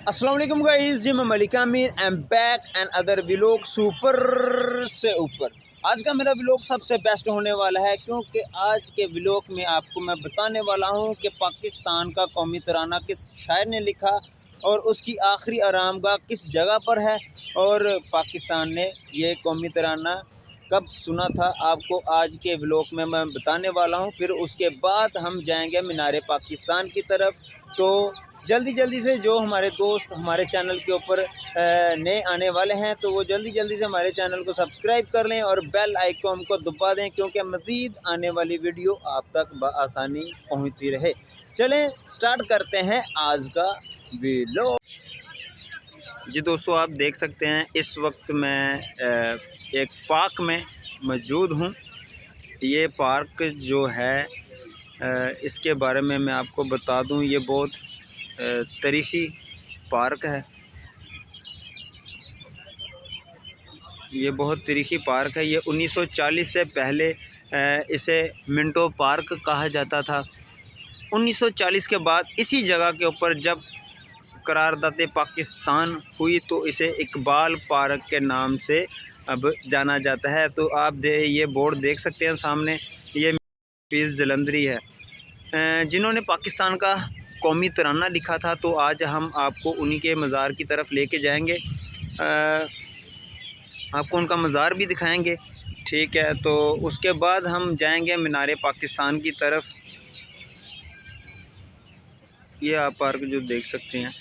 अस्सलाम वालेकुम गाइस, जी मैं Malik Aamir am back and other vlog super से ऊपर। आज का मेरा व्लॉग सबसे बेस्ट होने वाला है क्योंकि आज के व्लॉग में आपको मैं बताने वाला हूं कि पाकिस्तान का कौमी तराना किस शायर ने लिखा और उसकी आखिरी आरामगाह किस जगह पर है और पाकिस्तान ने ये कौमी तराना कब सुना था। आपको आज के व्लॉग में मैं बताने वाला हूं। फिर उसके बाद हम जाएंगे मीनार पाकिस्तान की तरफ। तो जल्दी से जो हमारे दोस्त हमारे चैनल के ऊपर नए आने वाले हैं तो वो जल्दी से हमारे चैनल को सब्सक्राइब कर लें और बेल आइकॉन को दबा दें क्योंकि मज़ीद आने वाली वीडियो आप तक बआसानी पहुंचती रहे। चलें स्टार्ट करते हैं आज का वीडियो। जी दोस्तों, आप देख सकते हैं इस वक्त मैं एक पार्क में मौजूद हूँ। ये पार्क जो है इसके बारे में मैं आपको बता दूं, ये बहुत तारीख़ी पार्क है। ये बहुत तारीख़ी पार्क है। ये 1940 से पहले इसे मिंटो पार्क कहा जाता था। 1940 के बाद इसी जगह के ऊपर जब करारदाद पाकिस्तान हुई तो इसे इकबाल पार्क के नाम से अब जाना जाता है। तो आप ये बोर्ड देख सकते हैं सामने, ये हफीज़ जलंधरी है जिन्होंने पाकिस्तान का कौमी तराना लिखा था। तो आज हम आपको उन्हीं के मज़ार की तरफ लेके जाएंगे, आपको उनका मज़ार भी दिखाएंगे। ठीक है, तो उसके बाद हम जाएंगे मीनार पाकिस्तान की तरफ। ये आप पार्क जो देख सकते हैं,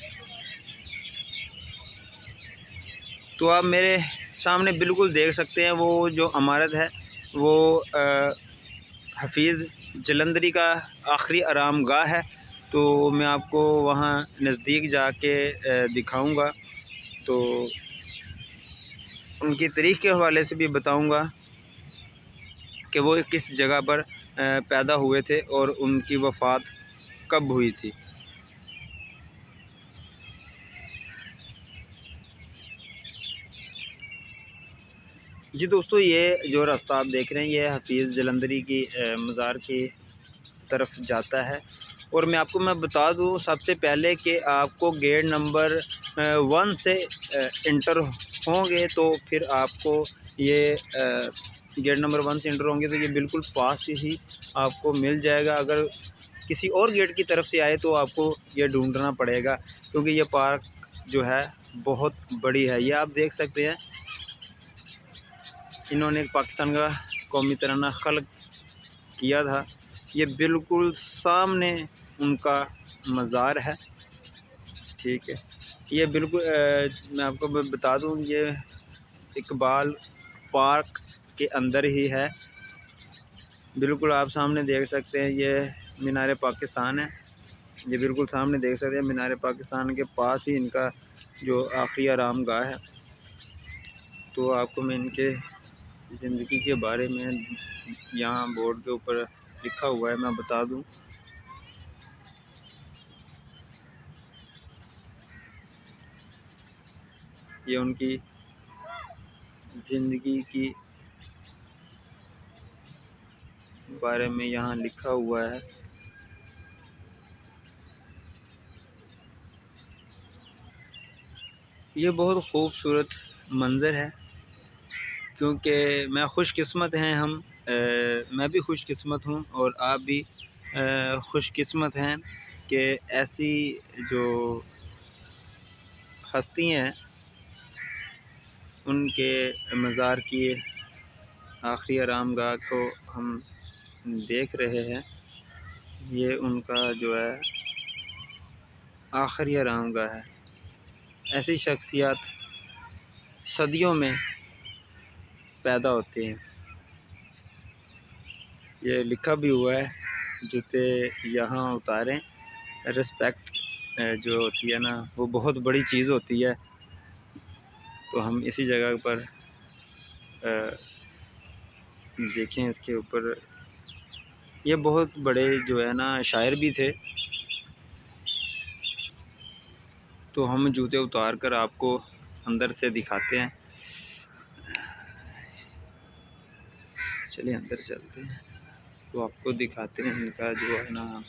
तो आप मेरे सामने बिल्कुल देख सकते हैं वो जो इमारत है वो हफीज़ जलंधरी का आखिरी आरामगाह है। तो मैं आपको वहाँ नज़दीक जाके दिखाऊंगा, तो उनकी तारीख़ के हवाले से भी बताऊंगा कि वो किस जगह पर पैदा हुए थे और उनकी वफ़ात कब हुई थी। जी दोस्तों, ये जो रास्ता आप देख रहे हैं ये हफीज़ जलंधरी की मज़ार की तरफ जाता है। और मैं बता दूं सबसे पहले कि आपको गेट नंबर 1 से इंटर होंगे तो फिर आपको ये गेट नंबर 1 से इंटर होंगे तो ये बिल्कुल पास ही आपको मिल जाएगा। अगर किसी और गेट की तरफ से आए तो आपको ये ढूंढना पड़ेगा क्योंकि ये पार्क जो है बहुत बड़ी है। ये आप देख सकते हैं, इन्होंने पाकिस्तान का कौमी तराना खल्क किया था। ये बिल्कुल सामने उनका मज़ार है। ठीक है, ये बिल्कुल मैं आपको बता दूं ये इकबाल पार्क के अंदर ही है। बिल्कुल आप सामने देख सकते हैं, ये मीनार पाकिस्तान है। ये बिल्कुल सामने देख सकते हैं, मीनार पाकिस्तान के पास ही इनका जो आखिरी आरामगाह है। तो आपको मैं इनके ज़िंदगी के बारे में यहाँ बोर्ड के ऊपर लिखा हुआ है मैं बता दूं। ये उनकी ज़िंदगी की बारे में यहाँ लिखा हुआ है। ये बहुत खूबसूरत मंज़र है क्योंकि मैं खुशकिस्मत हैं मैं भी खुशकिस्मत हूँ और आप भी खुशकिस्मत हैं कि ऐसी जो हस्ती हैं उनके मज़ार की आखिरी आरामगाह को हम देख रहे हैं। ये उनका जो है आखिरी आरामगाह है। ऐसी शख्सियत सदियों में पैदा होते हैं। ये लिखा भी हुआ है, जूते यहाँ उतारें, रिस्पेक्ट जो होती है ना वो बहुत बड़ी चीज़ होती है। तो हम इसी जगह पर देखें, इसके ऊपर ये बहुत बड़े जो है ना शायर भी थे। तो हम जूते उतार कर आपको अंदर से दिखाते हैं। चलिए अंदर चलते हैं तो आपको दिखाते हैं इनका जो है ना।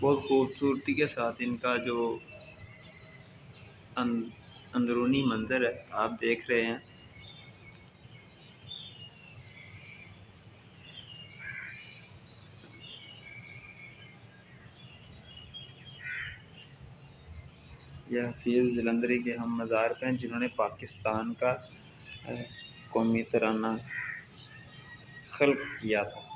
बहुत खूबसूरती के साथ इनका जो अंदरूनी मंज़र है आप देख रहे हैं। यह हफीज़ जलंधरी के हम मज़ार पे हैं जिन्होंने पाकिस्तान का कौमी तराना खल्क़ किया था।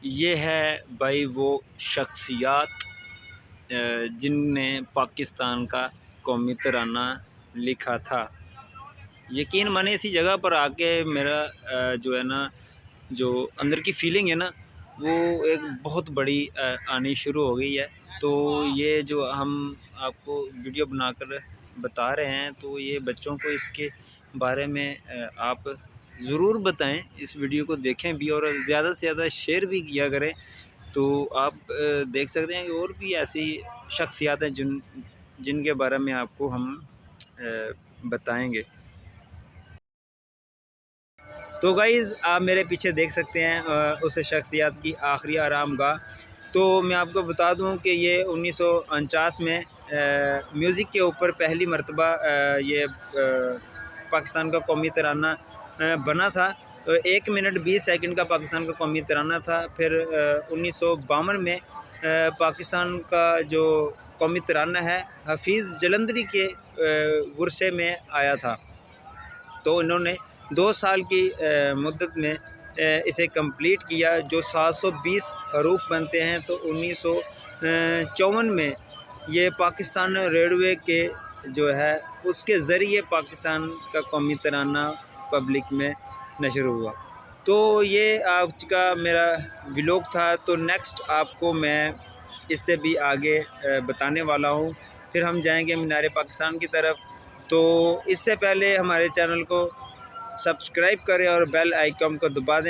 ये है भाई वो शख्सियात जिनने पाकिस्तान का कौमी तराना लिखा था। यकीन माने इसी जगह पर आके मेरा जो है ना जो अंदर की फीलिंग है ना वो एक बहुत बड़ी आनी शुरू हो गई है। तो ये जो हम आपको वीडियो बनाकर बता रहे हैं तो ये बच्चों को इसके बारे में आप ज़रूर बताएं, इस वीडियो को देखें भी और ज़्यादा से ज़्यादा शेयर भी किया करें। तो आप देख सकते हैं कि और भी ऐसी शख्सियत हैं जिनके बारे में आपको हम बताएंगे। तो गाइज़ आप मेरे पीछे देख सकते हैं उस शख्सियत की आखिरी आरामगाह। तो मैं आपको बता दूं कि ये 1949 में म्यूज़िक के ऊपर पहली मरतबा ये पाकिस्तान का कौमी तराना बना था। 1 मिनट 20 सेकंड का पाकिस्तान का कौमी तराना था। फिर 1952 में पाकिस्तान का जो कौमी तराना है हफीज़ जलंधरी के वर्षे में आया था। तो इन्होंने 2 साल की मुद्दत में इसे कंप्लीट किया। जो 720 हरूफ बनते हैं। तो 1954 में ये पाकिस्तान रेडियो के जो है उसके ज़रिए पाकिस्तान का कौमी तराना पब्लिक में नशर हुआ। तो ये आज का मेरा व्लॉग था। तो नेक्स्ट आपको मैं इससे भी आगे बताने वाला हूँ। फिर हम जाएंगे मीनार पाकिस्तान की तरफ। तो इससे पहले हमारे चैनल को सब्सक्राइब करें और बेल आइकन को दबा दें।